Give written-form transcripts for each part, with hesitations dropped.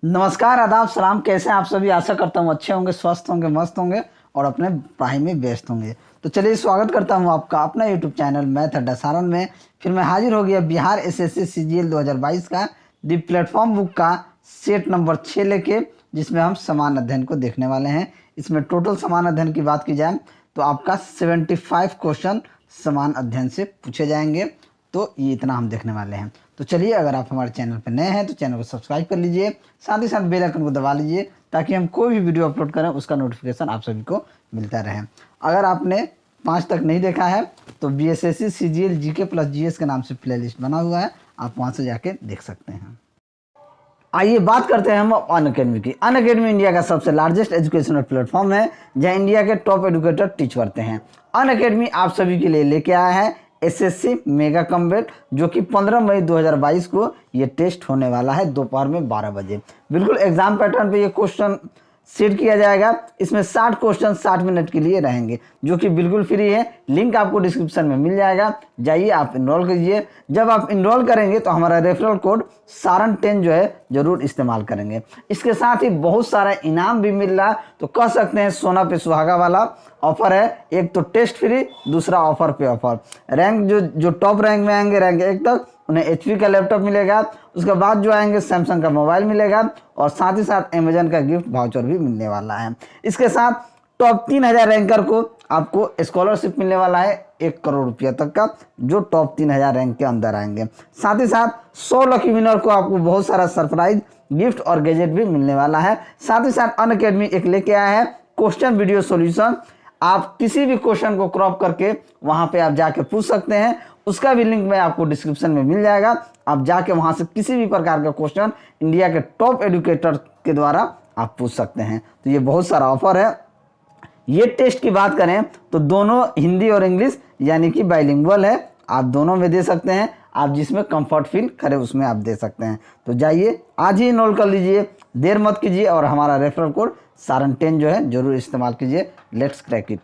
नमस्कार, आदाब, सलाम। कैसे हैं आप सभी? आशा करता हूँ अच्छे होंगे, स्वस्थ होंगे, मस्त होंगे और अपने पढ़ाई में व्यस्त होंगे। तो चलिए स्वागत करता हूँ आपका अपना यूट्यूब चैनल मैथ अड्डा सारण में। फिर मैं हाजिर हो गया बिहार एसएससी सीजीएल 2022 का दी प्लेटफॉर्म बुक का सेट नंबर 6 लेके, जिसमें हम समान अध्ययन को देखने वाले हैं। इसमें टोटल समान अध्ययन की बात की जाए तो आपका 75 क्वेश्चन समान अध्ययन से पूछे जाएंगे। तो ये इतना हम देखने वाले हैं। तो चलिए, अगर आप हमारे चैनल पर नए हैं तो चैनल को सब्सक्राइब कर लीजिए, साथ ही साथ बेल आइकन को दबा लीजिए ताकि हम कोई भी वीडियो अपलोड करें उसका नोटिफिकेशन आप सभी को मिलता रहे। अगर आपने 5 तक नहीं देखा है तो BSSC CGL GK plus GS के नाम से प्लेलिस्ट बना हुआ है, आप वहाँ से जाके देख सकते हैं। आइए बात करते हैं हम अनअकैडमी की। अनअकैडमी इंडिया का सबसे लार्जेस्ट एजुकेशनल प्लेटफॉर्म है जहां इंडिया के टॉप एजुकेटर टीच करते हैं। अनअकैडमी आप सभी के लिए लेके आया है एसएससी मेगा कम्बेट, जो कि 15 मई 2022 को ये टेस्ट होने वाला है दोपहर में 12 बजे। बिल्कुल एग्जाम पैटर्न पे ये क्वेश्चन सेट किया जाएगा। इसमें 60 क्वेश्चन 60 मिनट के लिए रहेंगे, जो कि बिल्कुल फ्री है। लिंक आपको डिस्क्रिप्शन में मिल जाएगा, जाइए आप इनरोल कीजिए। जब आप इनरोल करेंगे तो हमारा रेफरल कोड सारण 10 जो है जरूर इस्तेमाल करेंगे। इसके साथ ही बहुत सारा इनाम भी मिल रहा है, तो कह सकते हैं सोना पे सुहागा वाला ऑफर है। एक तो टेस्ट फ्री, दूसरा ऑफर पे ऑफर। रैंक जो टॉप रैंक में आएंगे, रैंक 1 तक, उन्हें एचपी का लैपटॉप मिलेगा। उसके बाद जो आएंगे सैमसंग का मोबाइल मिलेगा और साथ ही साथ अमेजन का गिफ्ट वाउचर भी मिलने वाला है। इसके साथ टॉप 3000 रैंकर को आपको स्कॉलरशिप मिलने वाला है 1 करोड़ रुपया तक का, जो टॉप 3000 रैंक के अंदर आएंगे। साथ ही साथ 100 लकी विनर को आपको बहुत सारा सरप्राइज गिफ्ट और गैजेट भी मिलने वाला है। साथ ही साथ अनअकैडमी एक लेके आया है क्वेश्चन वीडियो सॉल्यूशन। आप किसी भी क्वेश्चन को क्रॉप करके वहां पे आप जाके पूछ सकते हैं। उसका भी लिंक मैं आपको डिस्क्रिप्शन में मिल जाएगा। आप जाके वहां से किसी भी प्रकार का क्वेश्चन इंडिया के टॉप एजुकेटर के द्वारा आप पूछ सकते हैं। तो ये बहुत सारा ऑफर है। ये टेस्ट की बात करें तो दोनों हिंदी और इंग्लिश यानी कि बाइलिंगुअल है, आप दोनों में दे सकते हैं। आप जिसमें कंफर्ट फील करें उसमें आप दे सकते हैं। तो जाइए आज ही इनरोल कर लीजिए, देर मत कीजिए और हमारा रेफरल कोड सारण 10 जो है जरूर इस्तेमाल कीजिए। Let's crack it.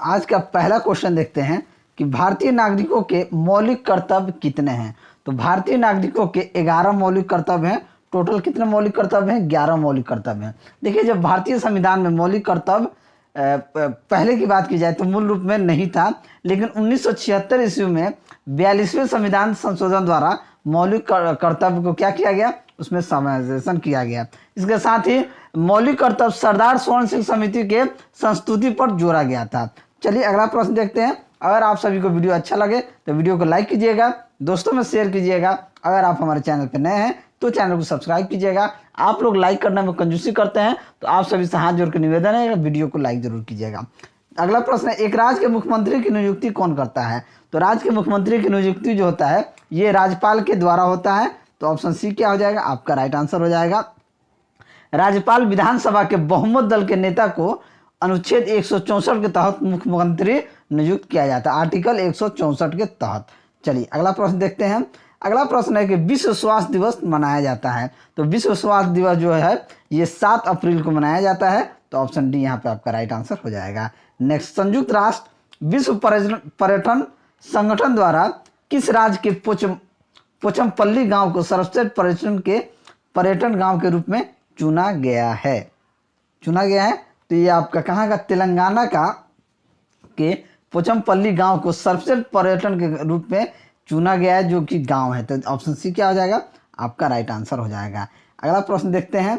आज का पहला क्वेश्चन देखते हैं कि भारतीय नागरिकों के मौलिक कर्तव्य कितने हैं। तो भारतीय नागरिकों के 11 मौलिक कर्तव्य हैं। टोटल कितने मौलिक कर्तव्य हैं? 11 मौलिक कर्तव्य हैं। देखिए, जब भारतीय संविधान में मौलिक कर्तव्य पहले की बात की जाए तो मूल रूप में नहीं था, लेकिन 1976 ईस्वी में 42वें संविधान संशोधन द्वारा मौलिक कर्तव्य को क्या किया गया, उसमें समावेशन किया गया। इसके साथ ही मौलिक कर्तव्य सरदार स्वर्ण सिंह समिति के संस्तुति पर जोड़ा गया था। चलिए अगला प्रश्न देखते हैं। अगर आप सभी को वीडियो अच्छा लगे तो वीडियो को लाइक कीजिएगा, दोस्तों में शेयर कीजिएगा। अगर आप हमारे चैनल पर नए हैं तो चैनल को सब्सक्राइब कीजिएगा। आप लोग लाइक करने में कंजूसी करते हैं, तो आप सभी से हाथ जोड़ के निवेदन है वीडियो को लाइक जरूर कीजिएगा। अगला प्रश्न है, एक राज्य के मुख्यमंत्री की नियुक्ति कौन करता है? तो राज्य के मुख्यमंत्री की नियुक्ति जो होता है ये राज्यपाल के द्वारा होता है। तो ऑप्शन सी क्या हो जाएगा? आपका राइट आंसर हो जाएगा। राज्यपाल विधानसभा के बहुमत दल के नेता को अनुच्छेद 164 के तहत मुख्यमंत्री नियुक्त किया जाता है, आर्टिकल 164 के तहत। चलिए अगला प्रश्न देखते हैं। अगला प्रश्न है कि विश्व स्वास्थ्य दिवस मनाया जाता है। तो विश्व स्वास्थ्य दिवस जो है ये 7 अप्रैल को मनाया जाता है। तो ऑप्शन डी यहाँ पे आपका राइट आंसर हो जाएगा। नेक्स्ट, संयुक्त राष्ट्र विश्व पर्यटन संगठन द्वारा किस राज्य के पोचमपल्ली गांव को सर्वश्रेष्ठ पर्यटन गांव के रूप में चुना गया है? तो ये आपका कहाँ का? तेलंगाना के पोचमपल्ली गांव को सर्वश्रेष्ठ पर्यटन के रूप में चुना गया है, जो कि गांव है। तो ऑप्शन सी क्या हो जाएगा? आपका राइट आंसर हो जाएगा। अगला प्रश्न देखते हैं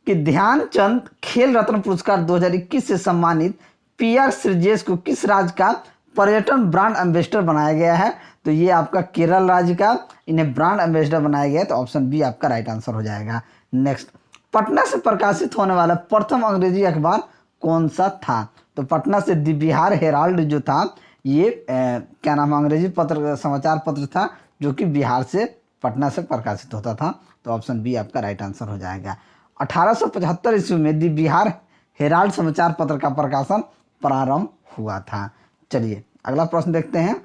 कि ध्यानचंद खेल रत्न पुरस्कार 2021 से सम्मानित पीआर श्रीजेश को किस राज्य का पर्यटन ब्रांड एम्बेसडर बनाया गया है? तो ये आपका केरल राज्य का इन्हें ब्रांड एम्बेसडर बनाया गया है। तो ऑप्शन बी आपका राइट आंसर हो जाएगा। नेक्स्ट, पटना से प्रकाशित होने वाला प्रथम अंग्रेजी अखबार कौन सा था? तो पटना से द बिहार हेराल्ड जो था ये क्या नाम, अंग्रेजी समाचार पत्र था जो कि बिहार से पटना से प्रकाशित होता था। तो ऑप्शन बी आपका राइट आंसर हो जाएगा। 1875 ईस्वी में द बिहार हेराल्ड समाचार पत्र का प्रकाशन प्रारंभ हुआ था। चलिए अगला प्रश्न देखते हैं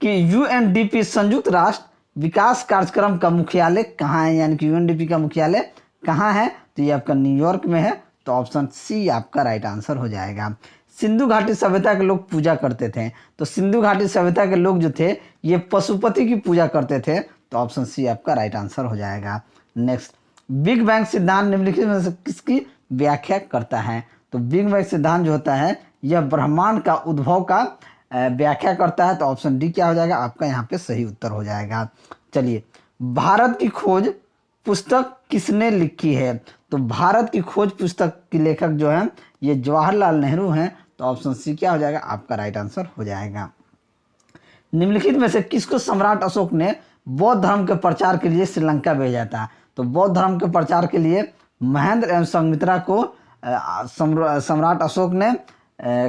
कि यूएनडीपी संयुक्त राष्ट्र विकास कार्यक्रम का मुख्यालय कहाँ है, यानी कि यूएनडीपी का मुख्यालय कहाँ है? तो ये आपका न्यूयॉर्क में है। तो ऑप्शन सी आपका राइट आंसर हो जाएगा। सिंधु घाटी सभ्यता के लोग पूजा करते थे। तो सिंधु घाटी सभ्यता के लोग जो थे ये पशुपति की पूजा करते थे। तो तो ऑप्शन सी आपका राइट आंसर हो जाएगा। नेक्स्ट, बिग बैंग सिद्धांत निम्नलिखित में से किसकी व्याख्या करता है? तो बिग बैंग सिद्धांत जो होता है यह ब्रह्मांड का उद्भव का व्याख्या करता है। तो ऑप्शन डी क्या हो जाएगा आपका यहाँ पे सही उत्तर हो जाएगा। चलिए, भारत की खोज पुस्तक किसने लिखी है? तो भारत की खोज पुस्तक की लेखक जो है ये जवाहरलाल नेहरू हैं। तो ऑप्शन सी क्या हो जाएगा आपका राइट आंसर हो जाएगा। निम्नलिखित में से किसको सम्राट अशोक ने बौद्ध धर्म के प्रचार के लिए श्रीलंका भेजा था? तो बौद्ध धर्म के प्रचार के लिए महेंद्र एवं संघमित्रा को सम्राट अशोक ने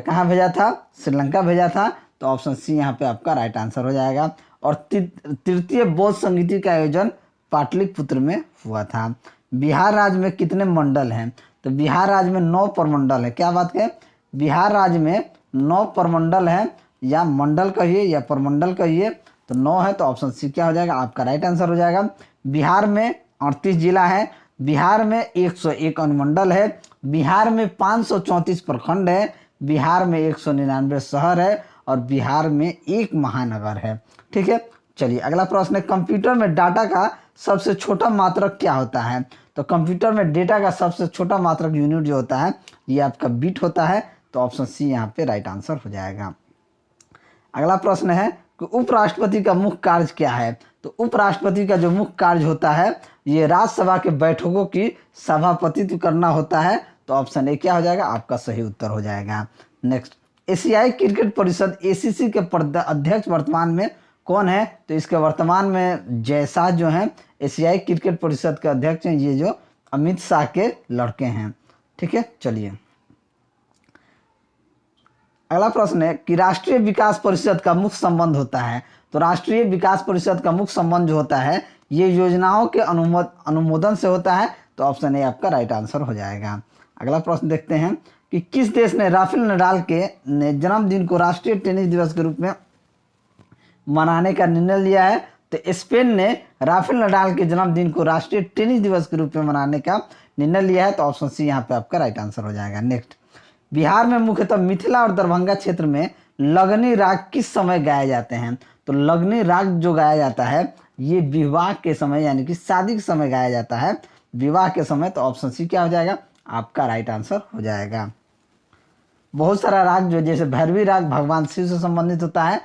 कहाँ भेजा था? श्रीलंका भेजा था। तो ऑप्शन सी यहाँ पे आपका राइट आंसर हो जाएगा। और तृतीय बौद्ध संगीति का आयोजन पाटलिपुत्र में हुआ था। बिहार राज्य में कितने मंडल हैं? तो बिहार राज्य में 9 प्रमंडल है। क्या बात है? बिहार राज्य में 9 प्रमंडल है, या मंडल कहिए या प्रमंडल कहिए, तो 9 है। तो ऑप्शन सी क्या हो जाएगा आपका राइट आंसर हो जाएगा। बिहार में 38 जिला है, बिहार में 101 अनुमंडल है, बिहार में 534 प्रखंड है, बिहार में 199 शहर है और बिहार में 1 महानगर है। ठीक है, चलिए अगला प्रश्न है, कंप्यूटर में डाटा का सबसे छोटा मात्रक क्या होता है? तो कंप्यूटर में डेटा का सबसे छोटा मात्रक यूनिट जो होता है ये आपका बिट होता है। तो ऑप्शन सी यहाँ पे राइट आंसर हो जाएगा। अगला प्रश्न है कि उपराष्ट्रपति का मुख्य कार्य क्या है? तो उपराष्ट्रपति का जो मुख्य कार्य होता है ये राज्यसभा के बैठकों की सभापतित्व करना होता है। तो ऑप्शन ए क्या हो जाएगा आपका सही उत्तर हो जाएगा। नेक्स्ट, एशियाई क्रिकेट परिषद ACC के अध्यक्ष वर्तमान में कौन है? तो इसके वर्तमान में जयशाह जो हैं एशियाई क्रिकेट परिषद के अध्यक्ष हैं, ये जो अमित शाह के लड़के हैं। ठीक है, चलिए अगला प्रश्न है कि राष्ट्रीय विकास परिषद का मुख्य संबंध होता है। तो राष्ट्रीय विकास परिषद का मुख्य संबंध जो होता है ये योजनाओं के अनुमोदन से होता है। तो ऑप्शन ए आपका राइट आंसर हो जाएगा। अगला प्रश्न देखते हैं कि किस देश ने राफेल नडाल के जन्मदिन को राष्ट्रीय टेनिस दिवस के रूप में मनाने का निर्णय लिया है? तो स्पेन ने राफेल नडाल के जन्मदिन को राष्ट्रीय टेनिस दिवस के रूप में मनाने का निर्णय लिया है। तो ऑप्शन सी यहाँ पे आपका राइट आंसर हो जाएगा। नेक्स्ट, बिहार में मुख्यतः मिथिला और दरभंगा क्षेत्र में लगनी राग किस समय गाए जाते हैं? तो लगनी राग जो गाया जाता है ये विवाह के समय यानी कि शादी के समय गाया जाता है, विवाह के समय। तो ऑप्शन सी क्या हो जाएगा आपका राइट आंसर हो जाएगा। बहुत सारा राग जो जैसे भैरवी राग भगवान शिव से संबंधित होता है,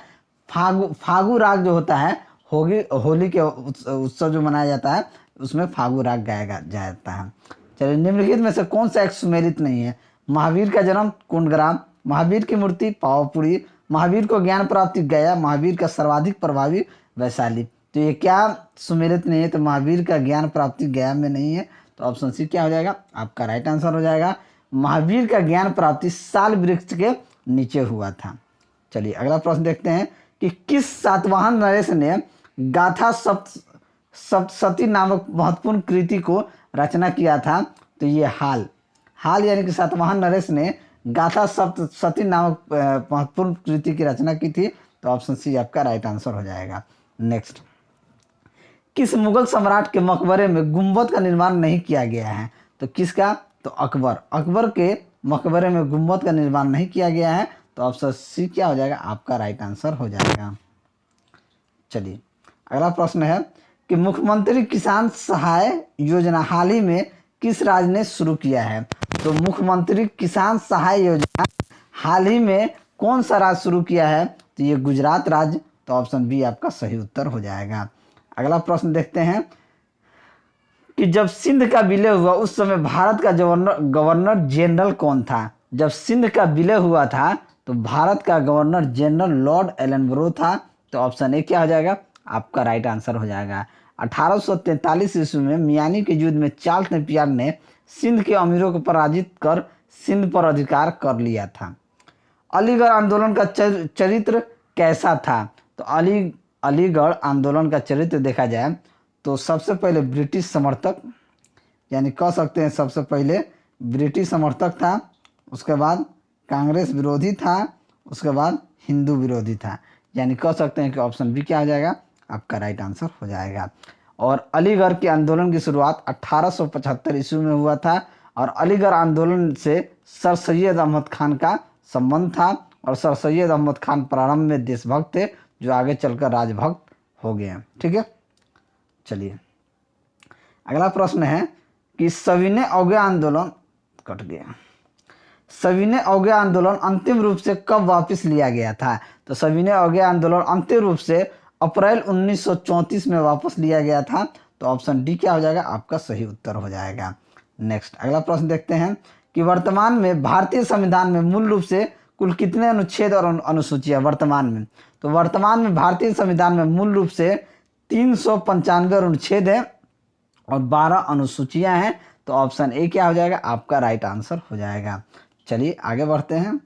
फागु राग जो होता है होली के उत्सव जो मनाया जाता है उसमें फागु राग गाया जाता है। चलिए, निम्नलिखित में से कौन सा एक सुमेलित नहीं है? महावीर का जन्म कुंडग्राम, महावीर की मूर्ति पावापुरी, महावीर को ज्ञान प्राप्ति गया, महावीर का सर्वाधिक प्रभावी वैशाली। तो ये क्या सुमेलित नहीं है? तो महावीर का ज्ञान प्राप्ति गया में नहीं है। तो ऑप्शन सी क्या हो जाएगा आपका राइट आंसर हो जाएगा। महावीर का ज्ञान प्राप्ति साल वृक्ष के नीचे हुआ था। चलिए अगला प्रश्न देखते हैं कि किस सातवाहन नरेश ने गाथा सप्तशती नामक महत्वपूर्ण कृति को रचना किया था? तो ये हाल यानी कि सातवाहन नरेश ने गाथा सप्तशती नामक महत्वपूर्ण कृति की रचना की थी। तो ऑप्शन सी आपका राइट आंसर हो जाएगा। नेक्स्ट, किस मुगल सम्राट के मकबरे में गुंबद का निर्माण नहीं किया गया है? तो किसका? तो अकबर के मकबरे में गुंबद का निर्माण नहीं किया गया है। तो ऑप्शन सी क्या हो जाएगा आपका राइट आंसर हो जाएगा। चलिए अगला प्रश्न है कि मुख्यमंत्री किसान सहाय योजना हाल ही में किस राज्य ने शुरू किया है? तो मुख्यमंत्री किसान सहाय योजना हाल ही में कौन सा राज्य शुरू किया है? तो ये गुजरात राज्य। तो ऑप्शन बी आपका सही उत्तर हो जाएगा। अगला प्रश्न देखते हैं कि जब सिंध का विलय हुआ उस समय भारत का गवर्नर जनरल कौन था? जब सिंध का विलय हुआ था तो भारत का गवर्नर जनरल लॉर्ड एलनब्रो था। तो ऑप्शन ए क्या हो जाएगा आपका राइट आंसर हो जाएगा। 1843 ईस्वी में मियानी के युद्ध में चार्ल्स नेपियर ने सिंध के अमीरों को पराजित कर सिंध पर अधिकार कर लिया था। अलीगढ़ आंदोलन का चरित्र कैसा था? तो अलीगढ़ आंदोलन का चरित्र देखा जाए तो सबसे पहले ब्रिटिश समर्थक यानी कह सकते हैं सबसे पहले ब्रिटिश समर्थक था, उसके बाद कांग्रेस विरोधी था, उसके बाद हिंदू विरोधी था, यानी कह सकते हैं कि ऑप्शन बी क्या हो जाएगा आपका राइट आंसर हो जाएगा। और अलीगढ़ के आंदोलन की शुरुआत 1875 ईस्वी में हुआ था और अलीगढ़ आंदोलन से सर सैयद अहमद खान का संबंध था और सर सैयद अहमद खान प्रारंभ में देशभक्त थे जो आगे चलकर राजभक्त हो गए हैं। ठीक है, चलिए अगला प्रश्न है कि सविनय अवज्ञा आंदोलन कट गया, सविनय अवज्ञा आंदोलन अंतिम रूप से कब वापस लिया गया था? तो सविनय अवज्ञा आंदोलन अंतिम रूप से अप्रैल 1934 में वापस लिया गया था। तो ऑप्शन डी क्या हो जाएगा? आपका सही उत्तर हो जाएगा। नेक्स्ट अगला प्रश्न देखते हैं कि वर्तमान में भारतीय संविधान में मूल रूप से कुल कितने अनुच्छेद और अनुसूचियां वर्तमान में? तो वर्तमान में भारतीय संविधान में मूल रूप से 395 अनुच्छेद है और 12 अनुसूचियां हैं। तो ऑप्शन ए क्या हो जाएगा? आपका राइट आंसर हो जाएगा। चलिए आगे बढ़ते हैं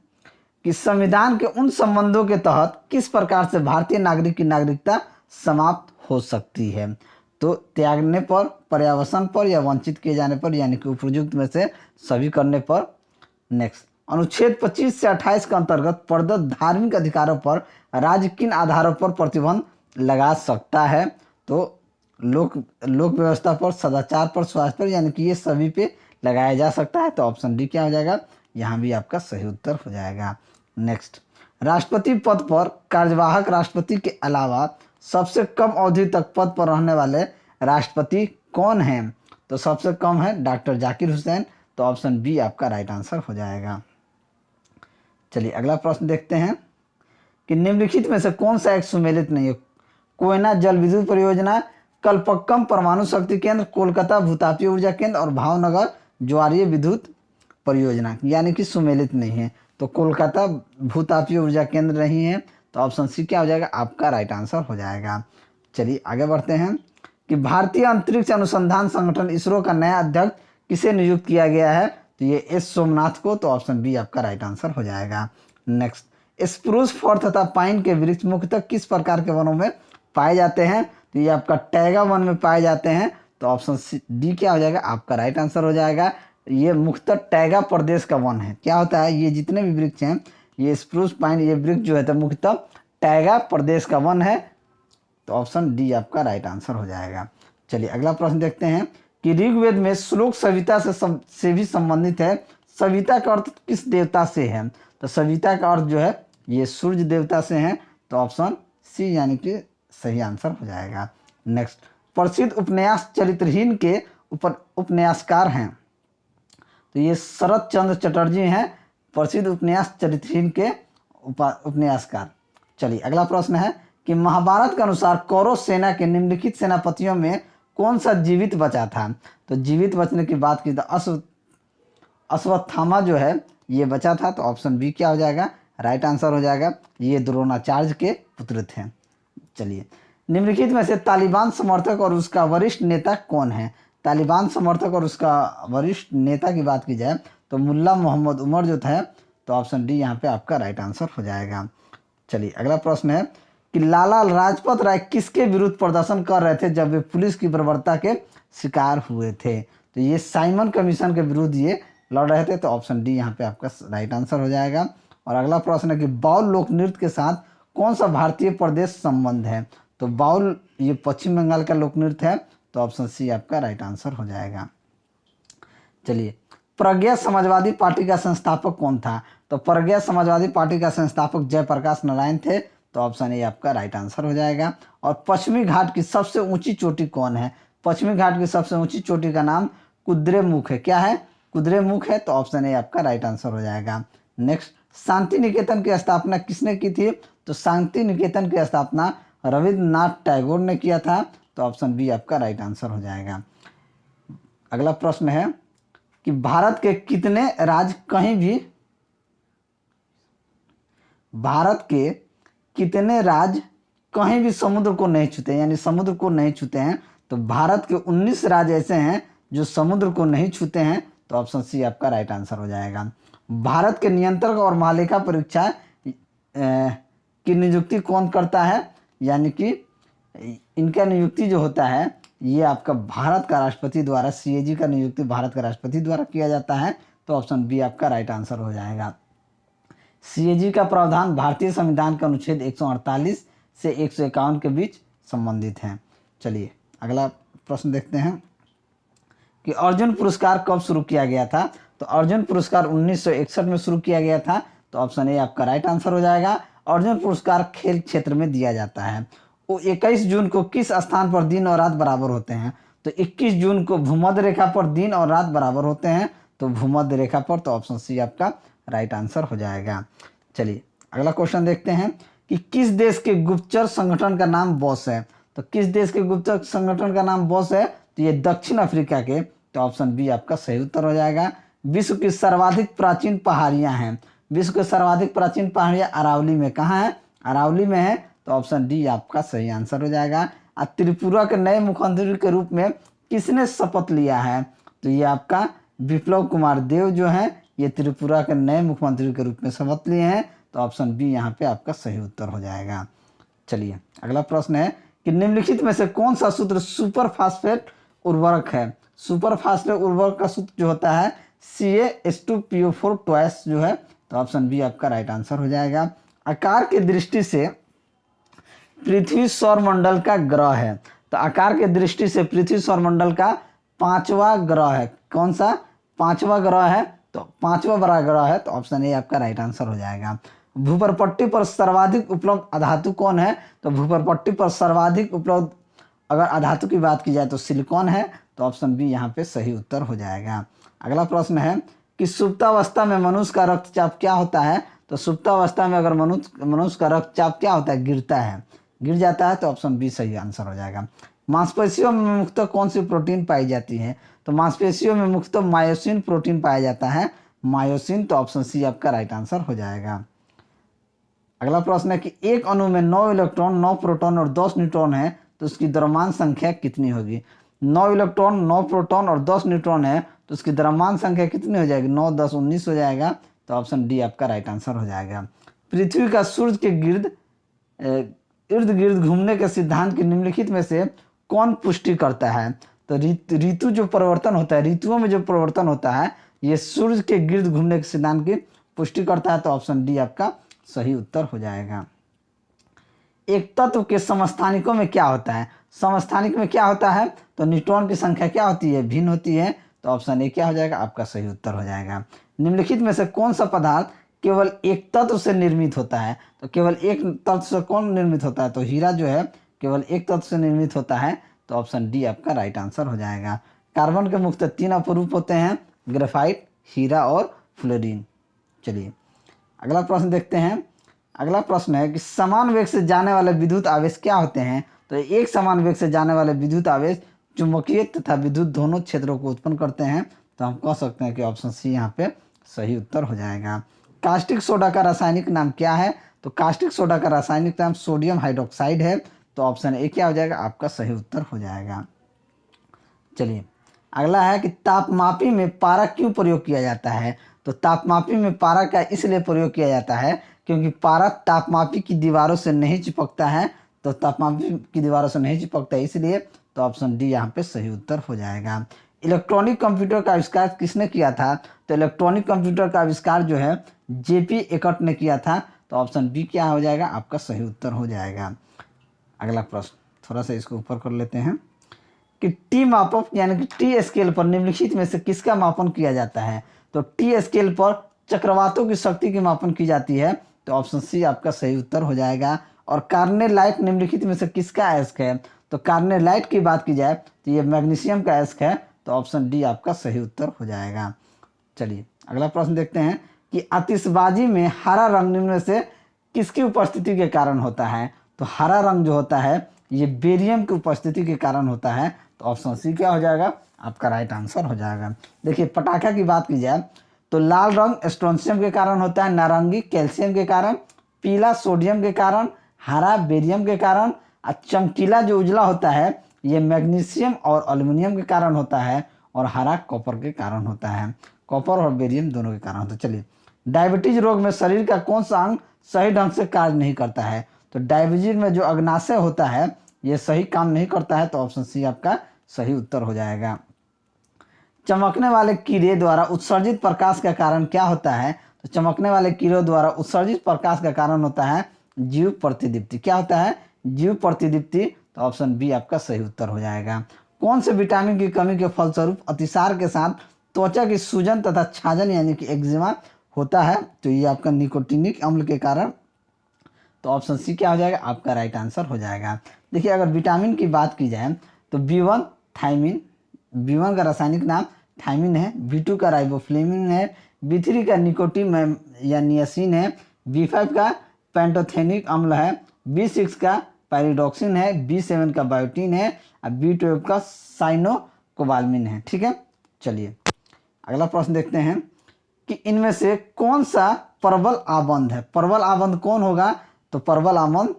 कि संविधान के उन संबंधों के तहत किस प्रकार से भारतीय नागरिक की नागरिकता समाप्त हो सकती है? तो त्यागने पर, पर्यावसन पर या वंचित किए जाने पर, यानी कि उपयुक्त में से सभी करने पर। नेक्स्ट अनुच्छेद 25 से 28 के अंतर्गत प्रदत्त धार्मिक अधिकारों पर राज्य किन आधारों पर प्रतिबंध लगा सकता है? तो लोक व्यवस्था पर, सदाचार पर, स्वास्थ्य पर, यानी कि ये सभी पे लगाया जा सकता है। तो ऑप्शन डी क्या हो जाएगा? यहाँ भी आपका सही उत्तर हो जाएगा। नेक्स्ट राष्ट्रपति पद पर कार्यवाहक राष्ट्रपति के अलावा सबसे कम अवधि तक पद पर रहने वाले राष्ट्रपति कौन हैं? तो सबसे कम है डॉक्टर जाकिर हुसैन। तो ऑप्शन बी आपका राइट आंसर हो जाएगा। चलिए अगला प्रश्न देखते हैं कि निम्नलिखित में से कौन सा एक सुमेलित नहीं है? कोयना जल विद्युत परियोजना, कलपक्कम परमाणु शक्ति केंद्र, कोलकाता भूतापीय ऊर्जा केंद्र और भावनगर ज्वारीय विद्युत परियोजना, यानी कि सुमेलित नहीं है। तो कोलकाता भूतापीय ऊर्जा केंद्र नहीं है। तो ऑप्शन सी क्या हो जाएगा? आपका राइट आंसर हो जाएगा। चलिए आगे बढ़ते हैं कि भारतीय अंतरिक्ष अनुसंधान संगठन इसरो का नया अध्यक्ष किसे नियुक्त किया गया है? तो ये एस सोमनाथ को। तो ऑप्शन बी आपका राइट आंसर हो जाएगा। नेक्स्ट स्प्रूस, फर तथा पाइन के वृक्ष मुख्यतः किस प्रकार के वनों में पाए जाते हैं? तो ये आपका टैगा वन में पाए जाते हैं। तो ऑप्शन डी क्या हो जाएगा? आपका राइट आंसर हो जाएगा। ये मुख्यतः टैगा प्रदेश का वन है। क्या होता है? ये जितने भी वृक्ष हैं, ये स्प्रूस, पाइन, ये वृक्ष जो है तो मुख्यतः टैगा प्रदेश का वन है। तो ऑप्शन डी आपका राइट आंसर हो जाएगा। चलिए अगला प्रश्न देखते हैं कि ऋग्वेद में श्लोक सविता से भी संबंधित है। सविता का अर्थ किस देवता से है? तो सविता का अर्थ जो है ये सूर्य देवता से है। तो ऑप्शन सी यानी कि सही आंसर हो जाएगा। नेक्स्ट प्रसिद्ध उपन्यास चरित्रहीन के उपन्यासकार हैं? तो ये शरत चंद्र चटर्जी हैं, प्रसिद्ध उपन्यास चरित्रहीन के उपन्यासकार। चलिए अगला प्रश्न है कि महाभारत के अनुसार कौरव सेना के निम्नलिखित सेनापतियों में कौन सा जीवित बचा था? तो जीवित बचने की बात की तो अश्वत्थामा जो है ये बचा था। तो ऑप्शन बी क्या हो जाएगा? राइट आंसर हो जाएगा। ये द्रोणाचार्य के पुत्र थे। चलिए निम्नलिखित में से तालिबान समर्थक और उसका वरिष्ठ नेता कौन है? तालिबान समर्थक और उसका वरिष्ठ नेता की बात की जाए तो मुल्ला मोहम्मद उमर जो था। तो ऑप्शन डी यहाँ पे आपका राइट आंसर हो जाएगा। चलिए अगला प्रश्न है कि लाला लाजपत राय किसके विरुद्ध प्रदर्शन कर रहे थे जब वे पुलिस की बर्बरता के शिकार हुए थे? तो ये साइमन कमीशन के विरुद्ध ये लड़ रहे थे। तो ऑप्शन डी यहाँ पे आपका राइट आंसर हो जाएगा। और अगला प्रश्न है कि बाउल लोक नृत्य के साथ कौन सा भारतीय प्रदेश संबंध है? तो बाउल ये पश्चिम बंगाल का लोक नृत्य है। तो ऑप्शन सी आपका राइट आंसर हो जाएगा। चलिए प्रज्ञा समाजवादी पार्टी का संस्थापक कौन था? तो प्रज्ञा समाजवादी पार्टी का संस्थापक जयप्रकाश नारायण थे। तो ऑप्शन ए आपका राइट आंसर हो जाएगा। और पश्चिमी घाट की सबसे ऊंची चोटी कौन है? पश्चिमी घाट की सबसे ऊंची चोटी का नाम कुद्रेमुख है। क्या है? कुद्रेमुख है। तो ऑप्शन ए आपका राइट आंसर हो जाएगा। नेक्स्ट शांति निकेतन की स्थापना किसने की थी? तो शांति निकेतन की स्थापना रविन्द्रनाथ टैगोर ने किया था। तो ऑप्शन बी आपका राइट आंसर हो जाएगा। अगला प्रश्न है कि भारत के कितने राज्य कहीं भी समुद्र को नहीं छूते, यानी समुद्र को नहीं छूते हैं? तो भारत के 19 राज्य ऐसे हैं जो समुद्र को नहीं छूते हैं। तो ऑप्शन सी आपका राइट आंसर हो जाएगा। भारत के नियंत्रक और महालेखा परीक्षा की नियुक्ति कौन करता है? यानी कि इनका नियुक्ति जो होता है ये आपका भारत का राष्ट्रपति द्वारा, सीएजी का नियुक्ति भारत का राष्ट्रपति द्वारा किया जाता है। तो ऑप्शन बी आपका राइट आंसर हो जाएगा। सीएजी का प्रावधान भारतीय संविधान के अनुच्छेद 148 से 151 के बीच संबंधित हैं। चलिए अगला प्रश्न देखते हैं कि अर्जुन पुरस्कार कब शुरू किया गया था? तो अर्जुन पुरस्कार 1961 में शुरू किया गया था। तो ऑप्शन ए आपका राइट आंसर हो जाएगा। अर्जुन पुरस्कार खेल क्षेत्र में दिया जाता है। वो 21 जून को किस स्थान पर दिन और रात बराबर होते हैं? तो 21 जून को भूमध्य रेखा पर दिन और रात बराबर होते हैं, तो भूमध्य रेखा पर, तो ऑप्शन सी आपका राइट आंसर हो जाएगा। चलिए अगला क्वेश्चन देखते हैं कि किस देश के गुप्तचर संगठन का नाम बॉस है? तो किस देश के गुप्तचर संगठन का नाम बॉस है? तो ये दक्षिण अफ्रीका के, तो ऑप्शन बी आपका सही उत्तर हो जाएगा। विश्व की सर्वाधिक प्राचीन पहाड़ियां हैं, विश्व की सर्वाधिक प्राचीन पहाड़ियां अरावली में कहाँ है? अरावली में है, तो ऑप्शन डी आपका सही आंसर हो जाएगा। त्रिपुरा के नए मुख्यमंत्री के रूप में किसने शपथ लिया है? तो ये आपका विप्लव कुमार देव जो है, ये त्रिपुरा के नए मुख्यमंत्री के रूप में शपथ लिए हैं, तो ऑप्शन बी यहाँ पे आपका सही उत्तर हो जाएगा। चलिए अगला प्रश्न है कि निम्नलिखित में से कौन सा सूत्र सुपर फास्फेट उर्वरक है? सुपर फास्फेट उर्वरक का सूत्र जो होता है CaH2PO4 ट्वाइस जो है, तो ऑप्शन बी आपका राइट आंसर हो जाएगा। आकार की दृष्टि से पृथ्वी सौरमंडल का ग्रह है, तो आकार की दृष्टि से पृथ्वी सौरमंडल का 5वां ग्रह है। कौन सा 5वां ग्रह है? तो 5वां बड़ा ग्रह है, तो ऑप्शन ए आपका राइट आंसर हो जाएगा। भूपर्पट्टी पर सर्वाधिक उपलब्ध अधातु कौन है? तो भूपर्पट्टी पर सर्वाधिक उपलब्ध अगर अधातु की बात की जाए तो सिलिकॉन है, तो ऑप्शन बी यहाँ पे सही उत्तर हो जाएगा। अगला प्रश्न है कि सुप्तावस्था में मनुष्य का रक्तचाप क्या होता है? तो सुप्तावस्था में अगर मनुष्य का रक्तचाप क्या होता है? गिरता है, गिर जाता है, तो ऑप्शन बी सही आंसर हो जाएगा। मांसपेशियों में मुख्यतः कौन सी प्रोटीन पाई जाती है? तो मांसपेशियों में मुख्यतः मायोसिन प्रोटीन पाया जाता है, मायोसिन, तो ऑप्शन सी आपका राइट आंसर हो जाएगा। अगला प्रश्न है कि एक अणु में 9 इलेक्ट्रॉन 9 प्रोटॉन और 10 न्यूट्रॉन है, तो उसकी द्रव्यमान संख्या कितनी होगी? 9 इलेक्ट्रॉन 9 प्रोटॉन और 10 न्यूट्रॉन है, तो उसकी द्रव्यमान संख्या कितनी हो जाएगी? 9 10 19 हो जाएगा, तो ऑप्शन डी आपका राइट आंसर हो जाएगा। पृथ्वी का सूर्य के इर्द गिर्द घूमने के सिद्धांत के निम्नलिखित में से कौन पुष्टि करता है? तो ऋतु जो परिवर्तन होता है, ऋतुओं में जो परिवर्तन होता है, ये सूर्य के गिर्द घूमने के सिद्धांत की पुष्टि करता है, तो ऑप्शन डी आपका सही उत्तर हो जाएगा। एक तत्व के समस्थानिकों में क्या होता है? समस्थानिक में क्या होता है? तो न्यूट्रॉन की संख्या क्या होती है? भिन्न होती है, तो ऑप्शन ए क्या हो जाएगा? आपका सही उत्तर हो जाएगा। निम्नलिखित में से कौन सा पदार्थ केवल एक तत्व से निर्मित होता है? तो केवल एक तत्व से कौन निर्मित होता है? तो हीरा जो है केवल एक तत्व से निर्मित होता है, तो ऑप्शन डी आपका राइट आंसर हो जाएगा। कार्बन के मुख्यतः 3 अपरूप होते हैं, ग्रेफाइट, हीरा और फ्लोरीन। चलिए अगला प्रश्न देखते हैं। अगला प्रश्न है कि समान वेग से जाने वाले विद्युत आवेश क्या होते हैं? तो एक समान वेग से जाने वाले विद्युत आवेश चुंबकीय तथा विद्युत दोनों क्षेत्रों को उत्पन्न करते हैं, तो हम कह सकते हैं कि ऑप्शन सी यहाँ पे सही उत्तर हो जाएगा। कास्टिक सोडा का रासायनिक नाम क्या है? तो कास्टिक सोडा का रासायनिक नाम सोडियम हाइड्रोक्साइड है, तो ऑप्शन ए क्या हो जाएगा? आपका सही उत्तर हो जाएगा। चलिए अगला है कि तापमापी में पारा क्यों प्रयोग किया जाता है? तो तापमापी में पारा का इसलिए प्रयोग किया जाता है क्योंकि पारा तापमापी की दीवारों से नहीं चिपकता है, तो तापमापी की दीवारों से नहीं चिपकता है इसलिए, तो ऑप्शन डी यहाँ पे सही उत्तर हो जाएगा। इलेक्ट्रॉनिक कंप्यूटर का आविष्कार किसने किया था? तो इलेक्ट्रॉनिक कंप्यूटर का आविष्कार जो है जेपी एकट ने किया था, तो ऑप्शन बी क्या हो जाएगा? आपका सही उत्तर हो जाएगा। अगला प्रश्न थोड़ा सा इसको ऊपर कर लेते हैं कि टी मापक यानी कि टी स्केल पर निम्नलिखित में से किसका मापन किया जाता है? तो टी स्केल पर चक्रवातों की शक्ति की मापन की जाती है, तो ऑप्शन सी आपका सही उत्तर हो जाएगा। और कार्ने लाइट निम्नलिखित में से किसका अयस्क है? तो कार्ने लाइट की बात की जाए तो ये मैग्नीशियम का अयस्क है, तो ऑप्शन डी आपका सही उत्तर हो जाएगा। चलिए अगला प्रश्न देखते हैं कि आतिशबाजी में हरा रंग निम्न में से किसकी उपस्थिति के कारण होता है? तो हरा रंग जो होता है ये बेरियम की उपस्थिति के कारण होता है, तो ऑप्शन सी क्या हो जाएगा? आपका राइट आंसर हो जाएगा। देखिए पटाखा की बात की जाए तो लाल रंग स्ट्रोंशियम के कारण होता है, नारंगी कैल्शियम के कारण, पीला सोडियम के कारण, हरा बेरियम के कारण, और चमकीला जो उजला होता है ये मैग्नीशियम और एल्युमिनियम के कारण होता है, और हरा कॉपर के कारण होता है, कॉपर और बेरियम दोनों के कारण होता है। चलिए डायबिटीज रोग में शरीर का कौन सा अंग सही ढंग से कार्य नहीं करता है? तो डायबिटीज में जो अग्नाशय होता है ये सही काम नहीं करता है, तो ऑप्शन सी आपका सही उत्तर हो जाएगा। चमकने वाले कीड़े द्वारा उत्सर्जित प्रकाश का कारण क्या होता है? तो चमकने वाले कीड़ों द्वारा उत्सर्जित प्रकाश का कारण होता है जीव प्रतिदीप्ति। क्या होता है? जीव प्रतिदीप्ति, तो ऑप्शन बी आपका सही उत्तर हो जाएगा। कौन से विटामिन की कमी के फलस्वरूप अतिसार के साथ त्वचा की सूजन तथा छाजन यानी कि एक्जिमा होता है? तो ये आपका निकोटिनिक अम्ल के कारण, तो ऑप्शन सी क्या हो जाएगा? आपका राइट आंसर हो जाएगा। देखिए अगर विटामिन की बात की जाए तो B1 थायमिन, B1 का रासायनिक नाम थायमिन है, B2 का राइबोफ्लेविन है, B3 का निकोटीन या नियासिन है, B5 का पेंटोथेनिक अम्ल है, B6 का पायरिडॉक्सिन है, B7 का बायोटीन है और B12 का साइनोकोबाल्मिन है। ठीक है, चलिए अगला प्रश्न देखते हैं कि इनमें से कौन सा प्रबल आबंध है। प्रबल आबंध कौन होगा, तो प्रबल आबंध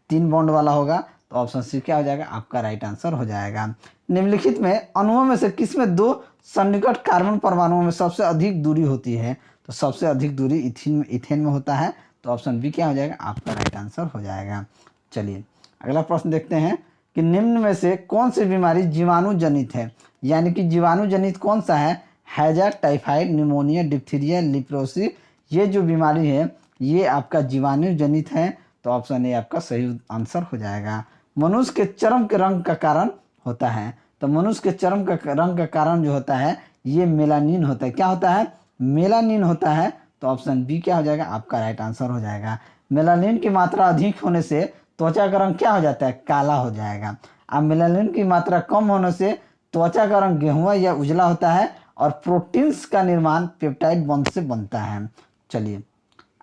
3 बॉन्ड वाला होगा, तो ऑप्शन सी क्या हो जाएगा, आपका राइट आंसर हो जाएगा। निम्नलिखित में अणुओं में से किसमें 2 सन्निकट कार्बन परमाणुओं में सबसे अधिक दूरी होती है, तो सबसे अधिक दूरी इथेन में होता है, तो ऑप्शन बी क्या हो जाएगा, आपका राइट आंसर हो जाएगा। चलिए अगला प्रश्न देखते हैं कि निम्न में से कौन सी बीमारी जीवाणु जनित है, यानी कि जीवाणु जनित कौन सा है, हैजा, टाइफाइड, निमोनिया, डिप्थीरिया, लिप्रोसी, ये जो बीमारी है ये आपका जीवाणु जनित है, तो ऑप्शन ए आपका सही आंसर हो जाएगा। मनुष्य के चर्म के रंग का कारण होता है, तो मनुष्य के चर्म का रंग का कारण जो होता है ये मेलानिन होता है। क्या होता है, मेलानिन होता है, तो ऑप्शन बी क्या हो जाएगा, आपका राइट आंसर हो जाएगा। मेलानिन की मात्रा अधिक होने से त्वचा का रंग क्या हो जाता है, काला हो जाएगा। अब मेलानिन की मात्रा कम होने से त्वचा का रंग गेहुआ या उजला होता है और प्रोटीन्स का निर्माण पेप्टाइड बॉन्ड से बनता है। चलिए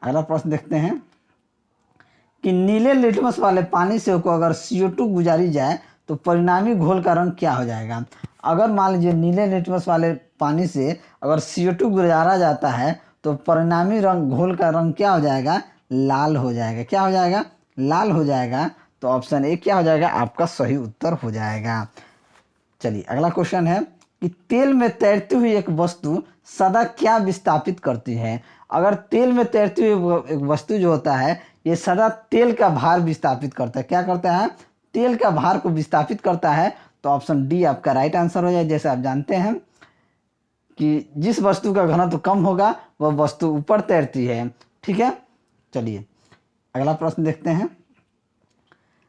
अगला प्रश्न देखते हैं कि नीले लिटमस वाले पानी से को अगर CO2 गुजारी जाए तो परिणामी घोल का रंग क्या हो जाएगा। अगर मान लीजिए नीले लिटमस वाले पानी से अगर CO2 गुजारा जाता है तो परिणामी रंग घोल का रंग क्या हो जाएगा, लाल हो जाएगा। क्या हो जाएगा, लाल हो जाएगा, तो ऑप्शन ए क्या हो जाएगा, आपका सही उत्तर हो जाएगा। चलिए अगला क्वेश्चन है कि तेल में तैरती हुई एक वस्तु सदा क्या विस्थापित करती है। अगर तेल में तैरती हुई एक वस्तु जो होता है ये सदा तेल का भार विस्थापित करता है। क्या करता है, तेल का भार को विस्थापित करता है, तो ऑप्शन डी आपका राइट आंसर हो जाए। जैसे आप जानते हैं कि जिस वस्तु का घनत्व कम होगा वह वस्तु ऊपर तैरती है। ठीक है, चलिए अगला प्रश्न देखते हैं।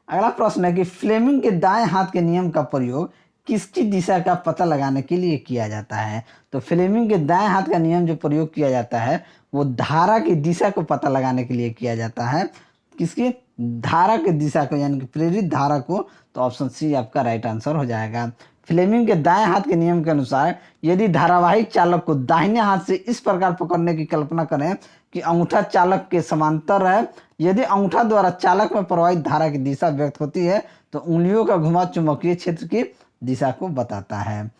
अगला प्रश्न है कि फ्लेमिंग के दाएं हाथ के नियम का प्रयोग किसकी दिशा का पता लगाने के लिए किया जाता है। तो फ्लेमिंग के दाएं हाथ का नियम जो प्रयोग किया जाता है वो धारा की दिशा को पता लगाने के लिए किया जाता है। किसकी, धारा की दिशा को, यानी कि प्रेरित धारा को, तो ऑप्शन सी आपका राइट आंसर हो जाएगा। फ्लेमिंग के दाएं हाथ के नियम के अनुसार यदि धारावाहिक चालक को दाहिने हाथ से इस प्रकार पकड़ने की कल्पना करें कि अंगूठा चालक के समांतर है, यदि अंगूठा द्वारा चालक में प्रवाहित धारा की दिशा व्यक्त होती है तो उंगलियों का घुमाव चुंबकीय क्षेत्र की दिशा को बताता है।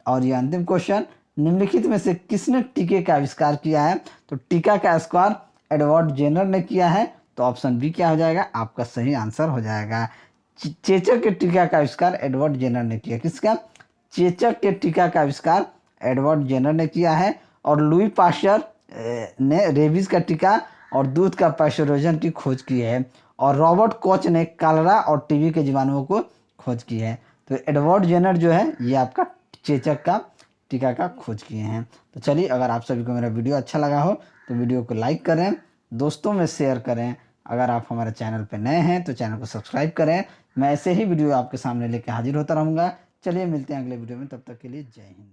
और ये अंतिम क्वेश्चन, निम्नलिखित में से किसने टीके का आविष्कार किया है। तो टीका का आविष्कार एडवर्ड जेनर ने किया है, तो ऑप्शन बी क्या हो जाएगा, आपका सही आंसर हो जाएगा। चेचक के टीका का आविष्कार एडवर्ड जेनर ने किया। किसका, चेचक के टीका का आविष्कार एडवर्ड जेनर ने किया है। और लुई पाश्चर ने रेबीज का टीका और दूध का पाश्चराइजेशन की खोज की है। और रॉबर्ट कोच ने कलरा और टीबी के जीवाणुओं को खोज की है। तो एडवर्ड जेनर जो है ये आपका चेचक का टीका का खोज किए हैं। तो चलिए अगर आप सभी को मेरा वीडियो अच्छा लगा हो तो वीडियो को लाइक करें, दोस्तों में शेयर करें। अगर आप हमारे चैनल पर नए हैं तो चैनल को सब्सक्राइब करें। मैं ऐसे ही वीडियो आपके सामने लेकर हाजिर होता रहूँगा। चलिए मिलते हैं अगले वीडियो में, तब तक के लिए जय हिंद।